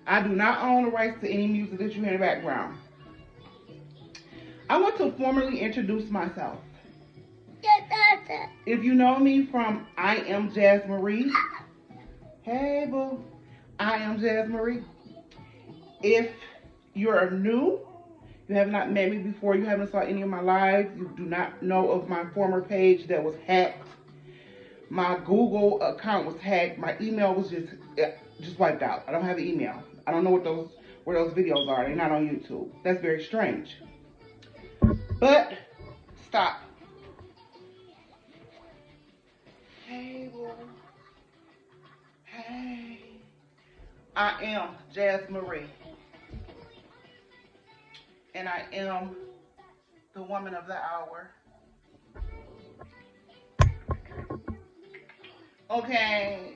I do not own the rights to any music that you hear in the background. I want to formally introduce myself. If you know me from IamJasminMarie, hey boo, IamJasminMarie. If you're new, you have not met me before, you haven't saw any of my lives, you do not know of my former page that was hacked, my Google account was hacked, my email was just wiped out. I don't have an email. I don't know where those videos are. They're not on YouTube. That's very strange. But stop. Hey, boy. Hey. I am JasminMarie. And I am the woman of the hour. Okay.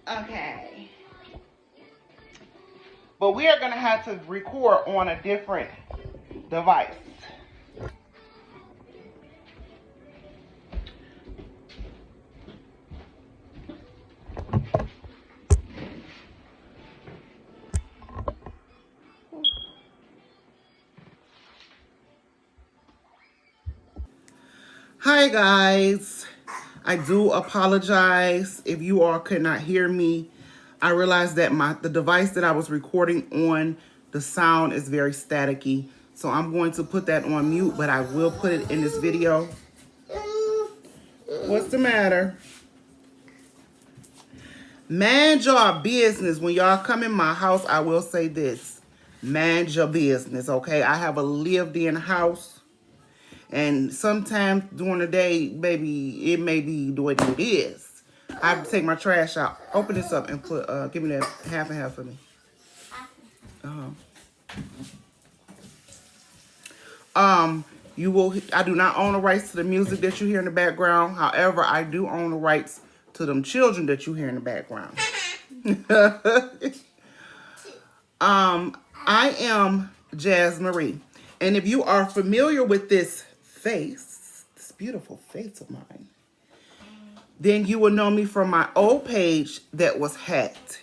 Okay. But we are going to have to record on a different device. Hi guys, I do apologize if you all could not hear me. I realized that the device that I was recording on, the sound is very staticky. So I'm going to put that on mute, but I will put it in this video. What's the matter? Mind your business. When y'all come in my house, I will say this. Mind your business, okay? I have a lived-in house. And sometimes during the day, baby, it may be the way that it is. I have to take my trash out. Open this up and put, give me that half and half for me. I do not own the rights to the music that you hear in the background. However, I do own the rights to them children that you hear in the background. I am JasminMarie. And if you are familiar with this face, this beautiful face of mine, then you will know me from my old page that was hacked.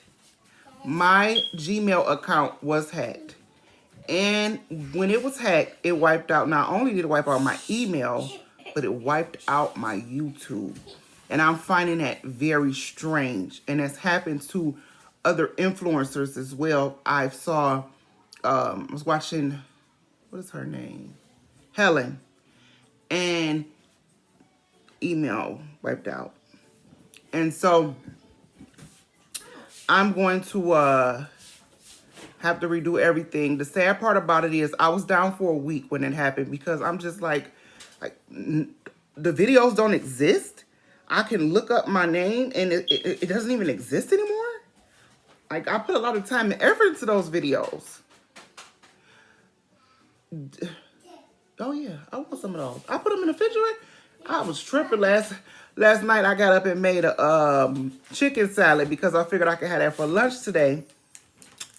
My Gmail account was hacked. And when it was hacked, it wiped out, not only did it wipe out my email, but it wiped out my YouTube. And I'm finding that very strange. And it's happened to other influencers as well. I was watching, what is her name? Helen. And email wiped out. And so I'm going to have to redo everything. The sad part about it is I was down for a week when it happened because I'm just like the videos don't exist. I can look up my name and it doesn't even exist anymore. Like, I put a lot of time and effort into those videos. Oh yeah, I want some of those. I put them in the refrigerator. I was tripping last night. I got up and made a chicken salad because I figured I could have that for lunch today.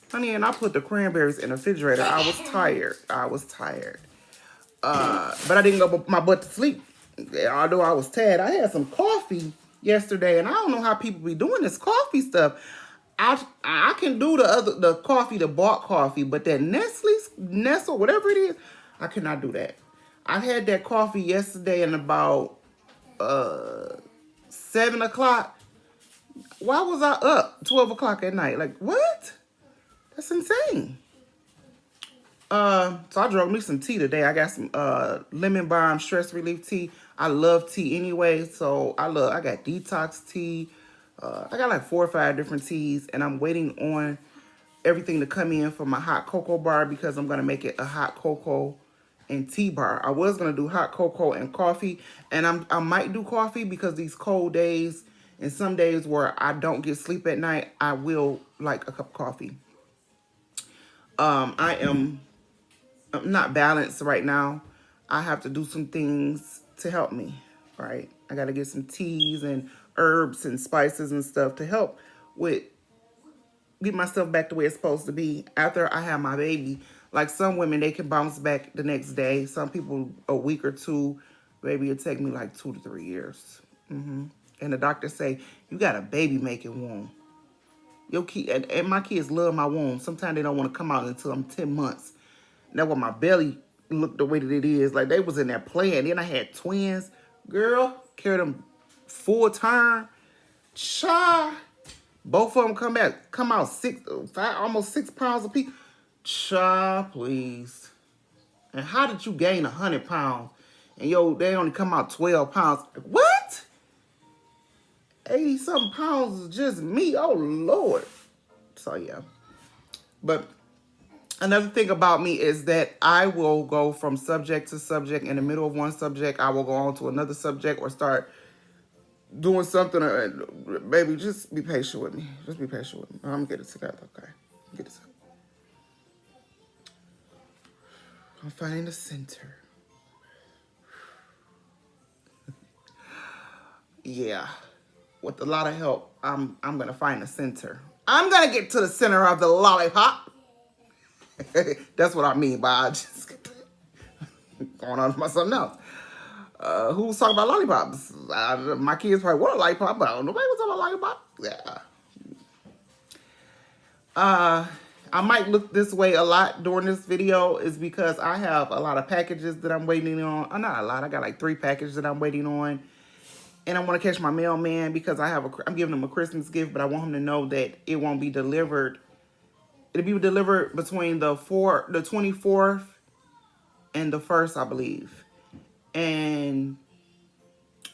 Honey, and I put the cranberries in the refrigerator. I was tired. But I didn't go my butt to sleep. Although I was tired. I had some coffee yesterday, and I don't know how people be doing this coffee stuff. I can do the coffee, the bought coffee, but that Nestle, whatever it is, I cannot do that. I had that coffee yesterday and about 7 o'clock. Why was I up 12 o'clock at night? Like, what? That's insane. So I drunk me some tea today. I got some lemon balm stress relief tea. I love tea anyway, so I got detox tea. I got like 4 or 5 different teas, and I'm waiting on everything to come in for my hot cocoa bar because I'm gonna make it a hot cocoa and tea bar. I was gonna do hot cocoa and coffee, and I might do coffee because these cold days and some days where I don't get sleep at night, I will like a cup of coffee. I'm not balanced right now. I have to do some things to help me, right? I got to get some teas and herbs and spices and stuff to help with get myself back the way it's supposed to be after I have my baby. Like some women, they can bounce back the next day. Some people a week or two. Baby, it'll take me like 2 to 3 years. And the doctor say, you got a baby making womb. Your kid and my kids love my womb. Sometimes they don't want to come out until I'm 10 months. That's why my belly looked the way that it is. Like they was in there playing. Then I had twins. Girl, carried them full term. Cha. Both of them come out 5, almost 6 pounds apiece. Cha, please. And how did you gain 100 pounds? And they only come out 12 pounds. What? 80 something pounds is just me. Oh Lord. So yeah. But another thing about me is that I will go from subject to subject. In the middle of one subject, I will go on to another subject or start doing something. Baby, just be patient with me. Just be patient with me. I'm gonna get it together, okay? Get it together. I'm finding the center. Yeah. With a lot of help, I'm gonna find the center. I'm gonna get to the center of the lollipop. That's what I mean by just going on to something else. Who's talking about lollipops? My kids probably want a lollipop, but nobody was talking about lollipop. Yeah. I might look this way a lot during this video is because I have a lot of packages that I'm waiting on. Not a lot. I got like 3 packages that I'm waiting on. And I want to catch my mailman because I'm giving him a Christmas gift, but I want him to know that it won't be delivered. It'll be delivered between the 24th and the 1st, I believe. And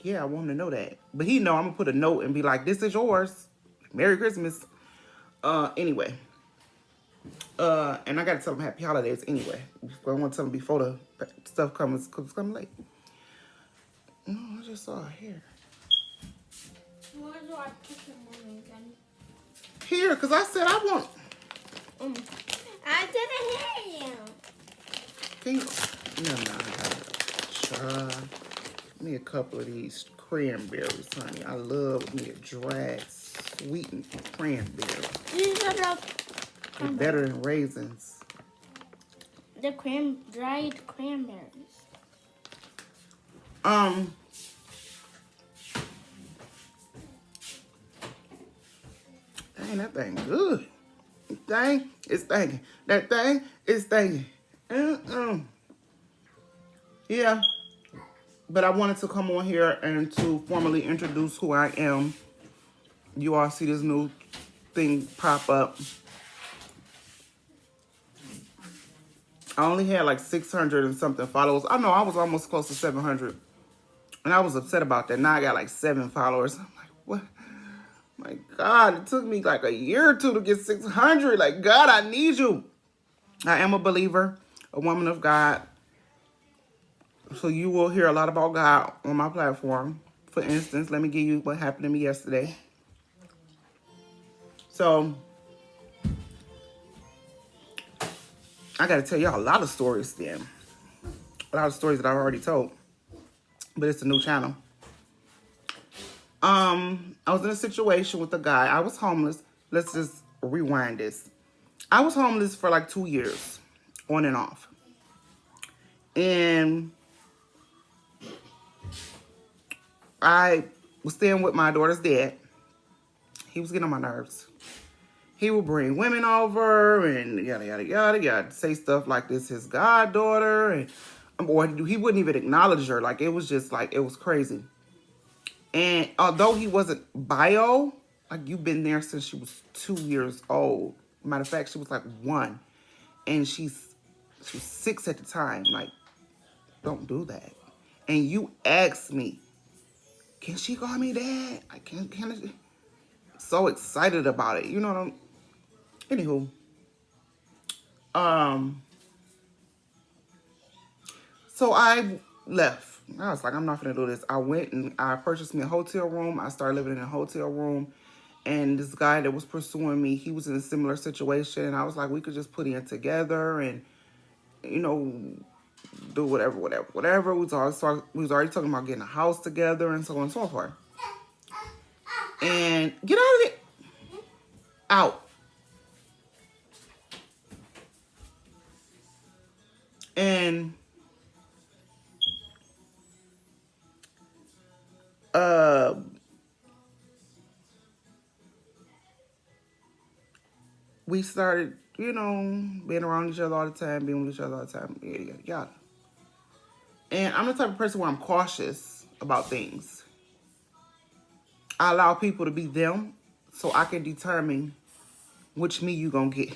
yeah, I want him to know that. But he know I'm going to put a note and be like, this is yours. Merry Christmas. Anyway. And I got to tell him happy holidays anyway. I want to tell him before the stuff comes late. No, I just saw it here. Where do I put the money again? Here, because I said I want. I didn't hear you. Can you? No, I got to try. Give me a couple of these cranberries, honey. I love me a dried, sweetened cranberry. These are They're better than raisins. the dried cranberries. Dang, that thing good. That thing is thinking. That thing is thinking. Yeah. But I wanted to come on here and to formally introduce who I am. You all see this new thing pop up. I only had like 600 and something followers. I know I was almost close to 700. And I was upset about that. Now I got like 7 followers. I'm like, what? My God, it took me like a year or 2 to get 600. Like, God, I need you. I am a believer, a woman of God. So you will hear a lot about God on my platform. For instance, let me give you what happened to me yesterday. So, I got to tell y'all a lot of stories then. A lot of stories that I've already told. But it's a new channel. I was in a situation with a guy. I was homeless. Let's just rewind this. I was homeless for like 2 years, on and off. And I was staying with my daughter's dad. He was getting on my nerves. He would bring women over and yada, yada, yada, yada. Say stuff like this, his goddaughter. And or he wouldn't even acknowledge her. Like, it was just like, it was crazy. And although he wasn't bio, like, you've been there since she was 2 years old. Matter of fact, she was like 1. And she was 6 at the time. Like, don't do that. And you asked me, can she call me dad? I can't. So excited about it. You know what I'm... Anywho. So I left. I was like, I'm not going to do this. I went and I purchased me a hotel room. I started living in a hotel room. And this guy that was pursuing me, he was in a similar situation. And I was like, we could just put in together and, you know, do whatever. We was already talking about getting a house together and so on and so forth. And get out of it. Out. And we started, you know, being around each other all the time, being with each other all the time, yada, yada, yada. And I'm the type of person where I'm cautious about things. I allow people to be them so I can determine which me you gonna get.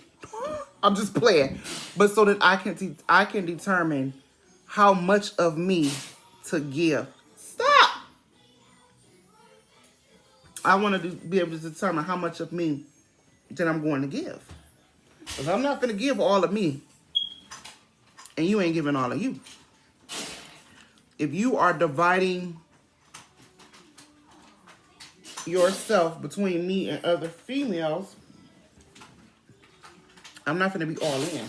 I'm just playing. But so that I can determine how much of me to give. Stop! I want to be able to determine how much of me that I'm going to give. Because I'm not going to give all of me and you ain't giving all of you. If you are dividing yourself between me and other females, I'm not going to be all in.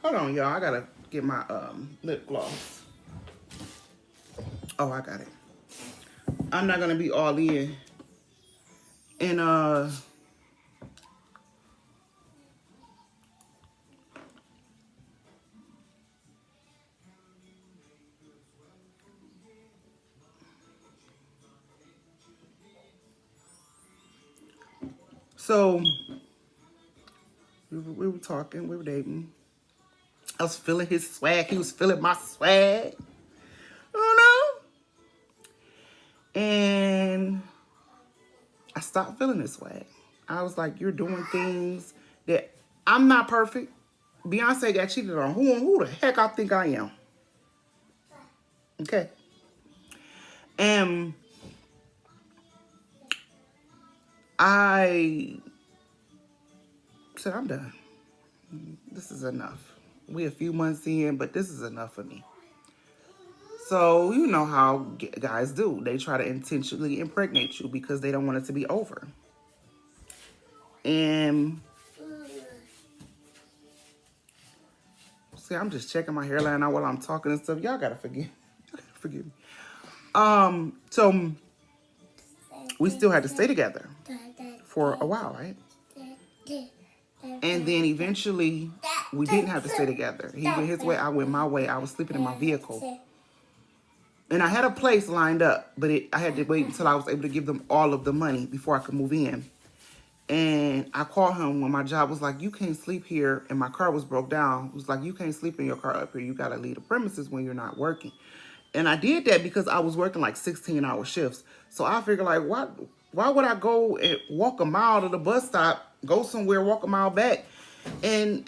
Hold on, y'all. I got to get my lip gloss. Oh, I got it. I'm not going to be all in. And, so we were talking, we were dating. I was feeling his swag. He was feeling my swag. You know? And I stopped feeling this swag. I was like, you're doing things that I'm not perfect. Beyonce got cheated on. Who the heck I think I am? Okay. And I said, I'm done. This is enough. We a few months in, but this is enough for me. So you know how guys do. They try to intentionally impregnate you because they don't want it to be over. And see, I'm just checking my hairline out while I'm talking and stuff. Y'all gotta forgive me. So we still had to stay together for a while, right? And then eventually we didn't have to stay together. He went his way, I went my way. I was sleeping in my vehicle. And I had a place lined up, but I had to wait until I was able to give them all of the money before I could move in. And I called him when my job was like, you can't sleep here. And my car was broke down. It was like, you can't sleep in your car up here. You got to leave the premises when you're not working. And I did that because I was working like 16-hour shifts. So I figured like, why would I go and walk a mile to the bus stop, go somewhere, walk a mile back? And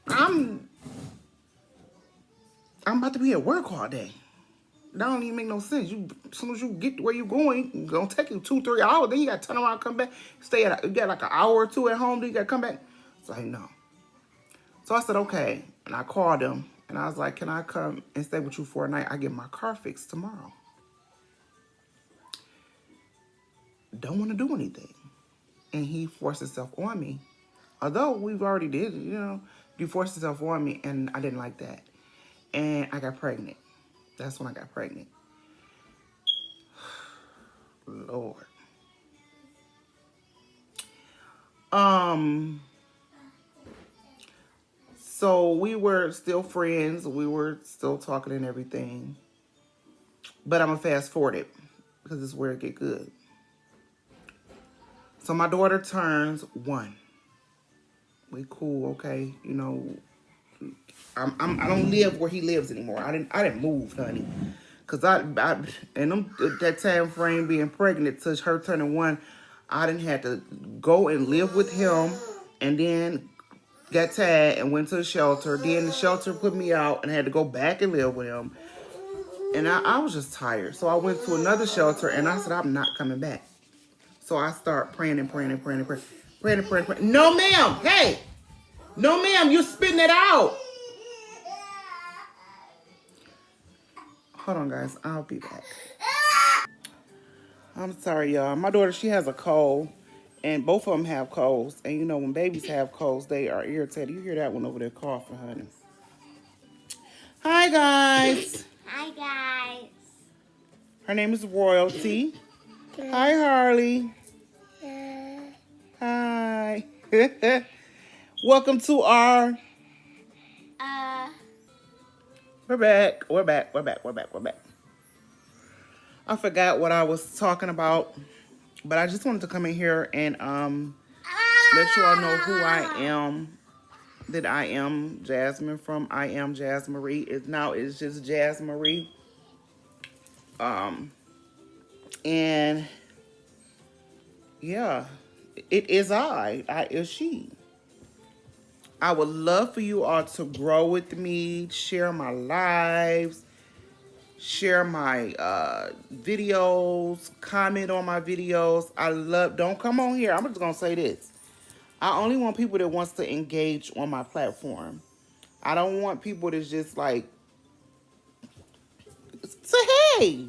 I'm about to be at work all day. That don't even make no sense. As soon as you get to where you're going, it's gonna take you 2-3 hours. Then you gotta turn around, come back, you got like an hour or two at home. Then you gotta come back. It's like no. So I said okay, and I called him and I was like, "Can I come and stay with you for a night? I get my car fixed tomorrow." Don't want to do anything, and he forced himself on me. Although we've already did, you know, he forced himself on me, and I didn't like that, and I got pregnant. That's when I got pregnant. Lord. So we were still friends. We were still talking and everything. But I'm going to fast forward it because this is where it get good. So my daughter turns 1. We cool, okay? You know, I don't live where he lives anymore. I didn't move, honey. Cause that time frame being pregnant to her turning 1, I didn't have to go and live with him, and then got tired and went to the shelter. Then the shelter put me out and I had to go back and live with him. And I was just tired. So I went to another shelter and I said, I'm not coming back. So I start praying and praying and praying and praying. Praying and praying and praying. No, ma'am. Hey. No, ma'am. You're spitting it out. Hold on, guys. I'll be back. I'm sorry, y'all. My daughter, she has a cold. And both of them have colds. And you know, when babies have colds, they are irritated. You hear that one over there coughing, honey. Hi, guys. Hi, guys. Her name is Royalty. Hi, Harley. Hi. Welcome to our... We're back. I forgot what I was talking about, but I just wanted to come in here and let you all know who I am. That I am Jasmine from IamJasminMarie. It's just JasMarie. Um, and yeah, it is I is she. I would love for you all to grow with me, share my lives, share my videos, comment on my videos. Don't come on here. I'm just going to say this. I only want people that wants to engage on my platform. I don't want people that's just like, say, hey,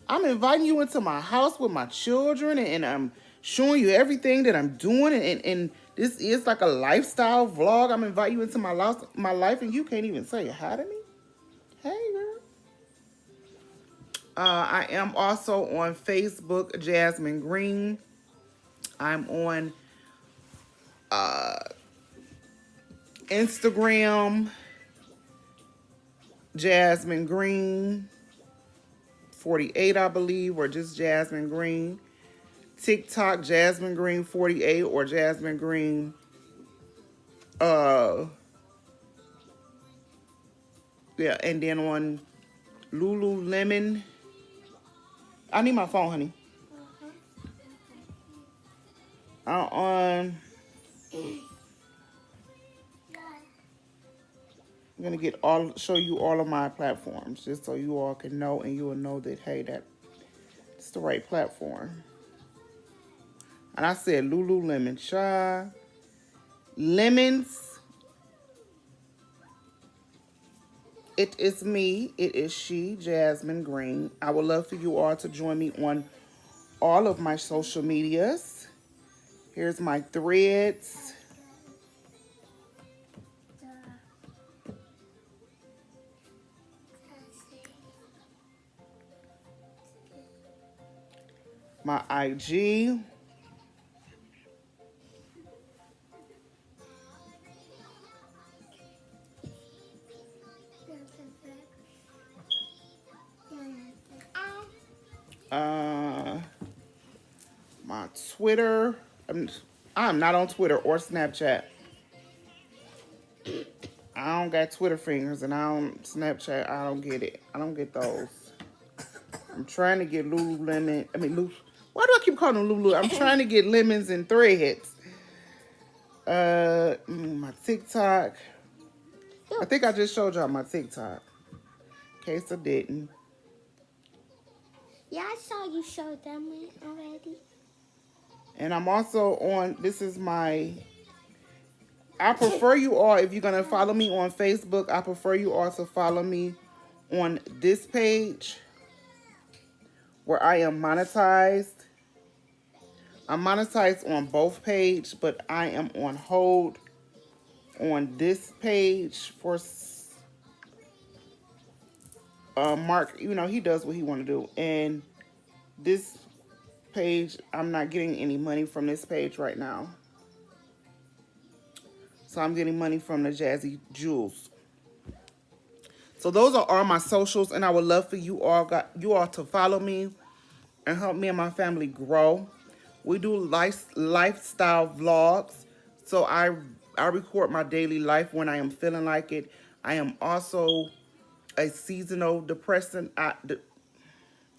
I'm inviting you into my house with my children and I'm showing you everything that I'm doing. And this is like a lifestyle vlog. I'm inviting you into my life and you can't even say hi to me. Hey, girl. I am also on Facebook, Jasmine Green. I'm on Instagram, Jasmine Green 48, I believe, or just Jasmine Green. TikTok, Jasmine Green 48 or Jasmine Green yeah, and then on Lululemon. I need my phone, honey. On I'm gonna show you all of my platforms just so you all can know and you will know that hey, that's the right platform. And I said Lululemon, child. Lemons. It is me. It is she, Jasmine Green. I would love for you all to join me on all of my social medias. Here's my threads. My IG. My Twitter. I'm not on Twitter or Snapchat. I don't got Twitter fingers and I don't Snapchat. I don't get it. I don't get those. I'm trying to get Lululemon. Why do I keep calling them Lulu? I'm trying to get lemons and threads. My TikTok. I think I just showed y'all my TikTok. In case I didn't. Yeah, I saw you show them already. And I'm also on, I prefer you all, if you're going to follow me on Facebook, I prefer you all to follow me on this page where I am monetized. I'm monetized on both pages, but I am on hold on this page for Mark. He does what he want to do. And this page, I'm not getting any money from this page right now. So I'm getting money from the Jazzy Jewels. So those are all my socials, and I would love for you all to follow me and help me and my family grow. We do lifestyle vlogs, so I record my daily life when I am feeling like it. I am also a seasonal depression. I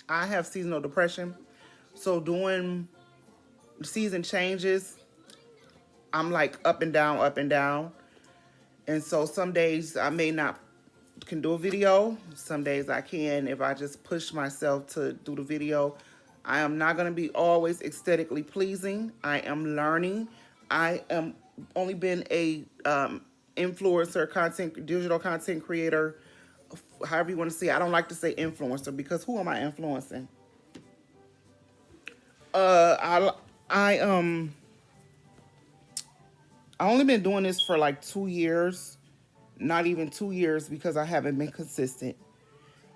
have seasonal depression, so doing season changes, I'm like up and down, up and down. And so some days I may not can do a video. Some days I can if I just push myself to do the video. I am not going to be always aesthetically pleasing. I am learning. I am only been a influencer, digital content creator, however you want to say it. I don't like to say influencer because who am I influencing? I only been doing this for like 2 years. Not even 2 years because I haven't been consistent.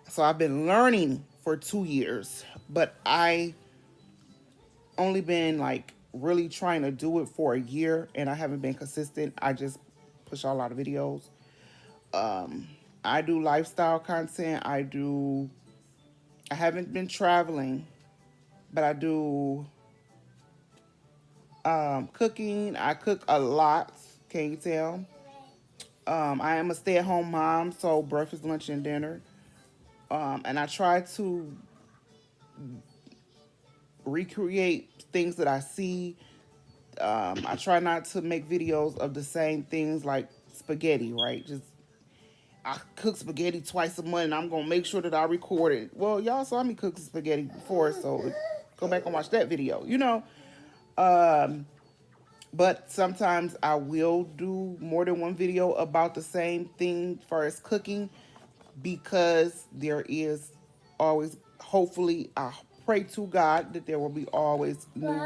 So I've been learning for 2 years, but I only been like really trying to do it for a year and I haven't been consistent. I just push out a lot of videos. I do lifestyle content. I do I haven't been traveling, but I do cooking. I cook a lot. Can you tell? I am a stay-at-home mom, so breakfast, lunch, and dinner. And I try to recreate things that I see. I try not to make videos of the same things like spaghetti, right? Just I cook spaghetti twice a month, and I'm gonna make sure that I record it. Well, y'all saw me cook spaghetti before, so go back and watch that video. Um, but sometimes I will do more than one video about the same thing for as cooking because there is always, hopefully, I pray to God that there will be always new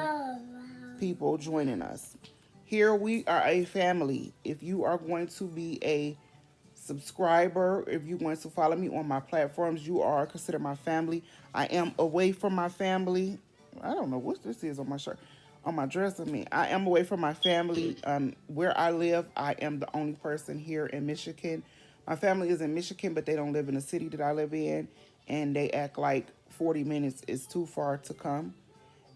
people joining us. Here we are a family. If you are going to be a subscriber, if you want to follow me on my platforms, you are considered my family. I am away from my family. I don't know what this is on my shirt, on my dress. I am away from my family. Where I live, I am the only person here in Michigan. My family is in Michigan, but they don't live in the city that I live in, and they act like 40 minutes is too far to come.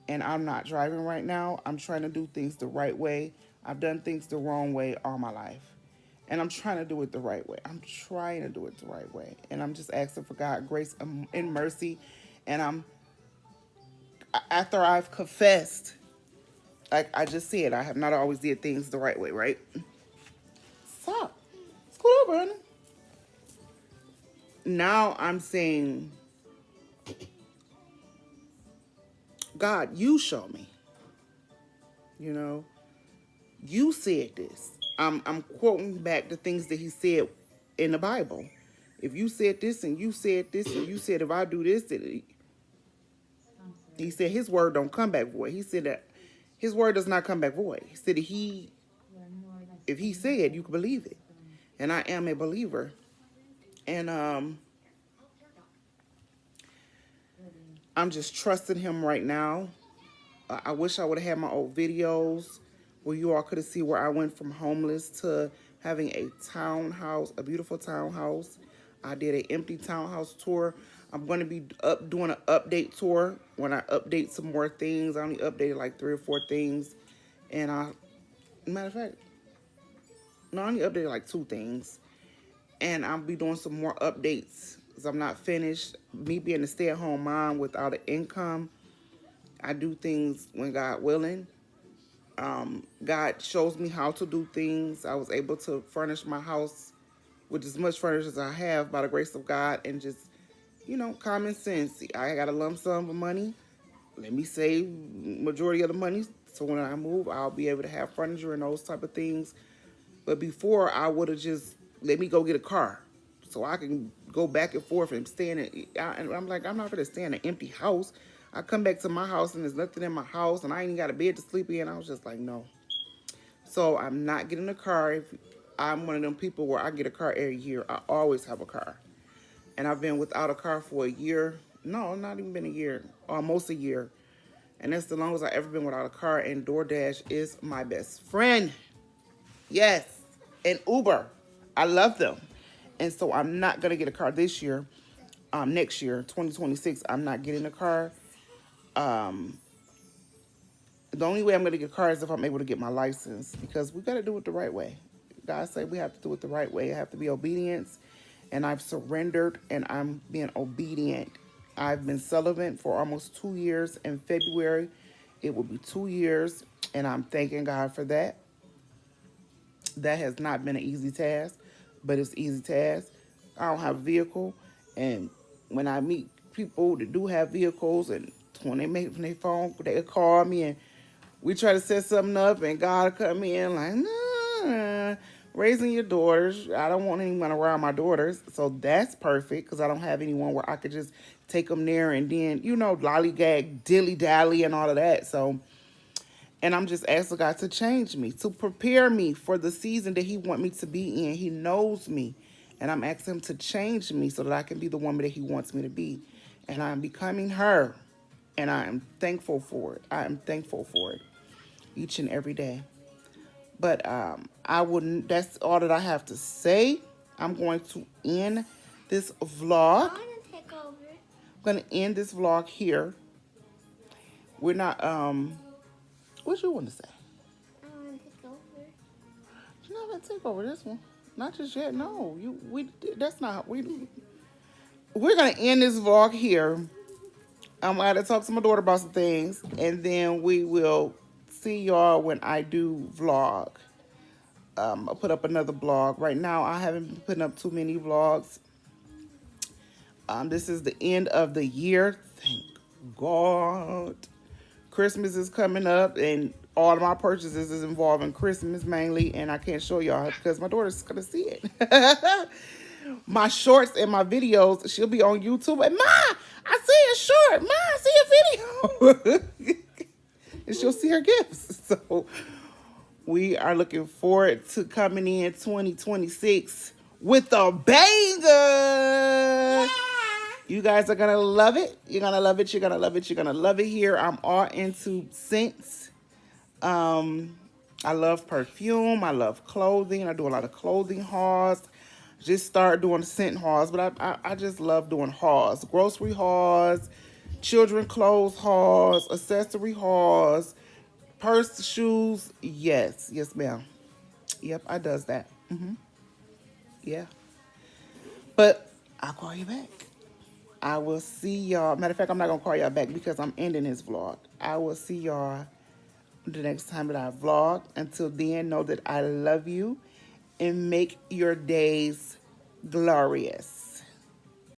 And I'm not driving right now. I'm trying to do things the right way. I've done things the wrong way all my life. And I'm trying to do it the right way. I'm trying to do it the right way. And I'm just asking for God grace and mercy. And after I've confessed, like I just said, I have not always did things the right way, right? Stop. Scoot over, honey. Now I'm saying, God, you show me. You know, you said this. I'm quoting back the things that he said in the Bible. If you said this and you said this and you said if I do this, he said his word don't come back void. He said that his word does not come back void. He said that if he said, you can believe it. And I am a believer. And I'm just trusting him right now. I wish I would have had my old videos where you all could have seen where I went from homeless to having a townhouse, a beautiful townhouse. I did an empty townhouse tour. I'm going to be doing an update tour when I update some more things. I only updated like 3 or 4 things. And matter of fact, no, I only updated like 2 things. And I'll be doing some more updates because I'm not finished. Me being a stay-at-home mom without an income, I do things when God willing. God shows me how to do things. I was able to furnish my house with as much furniture as I have by the grace of God and just, common sense. I got a lump sum of money. Let me save majority of the money so when I move, I'll be able to have furniture and those type of things. But before, I would have just let me go get a car so I can go back and forth and stay in it. And I'm like, I'm not going to stay in an empty house. I come back to my house and there's nothing in my house and I ain't got a bed to sleep in. I was just like, no. So I'm not getting a car. If I'm one of them people where I get a car every year. I always have a car. And I've been without a car for a year. No, not even been a year. Almost a year. And that's the longest I've ever been without a car. And DoorDash is my best friend. Yes. And Uber. I love them. And so I'm not going to get a car this year. Next year, 2026, I'm not getting a car. The only way I'm going to get a car is if I'm able to get my license because we got to do it the right way. God said we have to do it the right way. I have to be obedient. And I've surrendered and I'm being obedient. I've been celibate for almost 2 years. In February, it will be 2 years. And I'm thanking God for that. That has not been an easy task, but it's an easy task. I don't have a vehicle. And when I meet people that do have vehicles and when they make from their phone, they call me and we try to set something up and God come in like, nah, raising your daughters. I don't want anyone around my daughters. So that's perfect because I don't have anyone where I could just take them there and then, lollygag, dilly-dally and all of that. So, and I'm just asking God to change me, to prepare me for the season that he wants me to be in. He knows me. And I'm asking him to change me so that I can be the woman that he wants me to be. And I'm becoming her. And I am thankful for it. I am thankful for it each and every day. But I wouldn't. That's all that I have to say. I'm going to end this vlog. I want to take over. I'm gonna end this vlog here. We're not what you want to say? I want to take over. You're not gonna take over this one. Not just yet. No, that's not we're gonna end this vlog here. I'm gonna talk to my daughter about some things, and then we will see y'all when I do vlog. I'll put up another vlog. Right now, I haven't been putting up too many vlogs. This is the end of the year. Thank God. Christmas is coming up, and all of my purchases is involving Christmas mainly, and I can't show y'all because my daughter's gonna see it. My shorts and my videos, she'll be on YouTube. And Ma, I see a short. Ma, I see a video. And she'll see her gifts. So we are looking forward to coming in 2026 with a banger. You guys are going to love it. You're going to love it. You're going to love it. You're going to love it here. I'm all into scents. I love perfume. I love clothing. I do a lot of clothing hauls. Just start doing scent hauls, but I just love doing hauls. Grocery hauls, children clothes hauls, accessory hauls, purse, shoes. Yes, yes, ma'am. Yep, I does that. Yeah. But I'll call you back. I will see y'all. Matter of fact, I'm not going to call y'all back because I'm ending this vlog. I will see y'all the next time that I vlog. Until then, know that I love you and make your days glorious.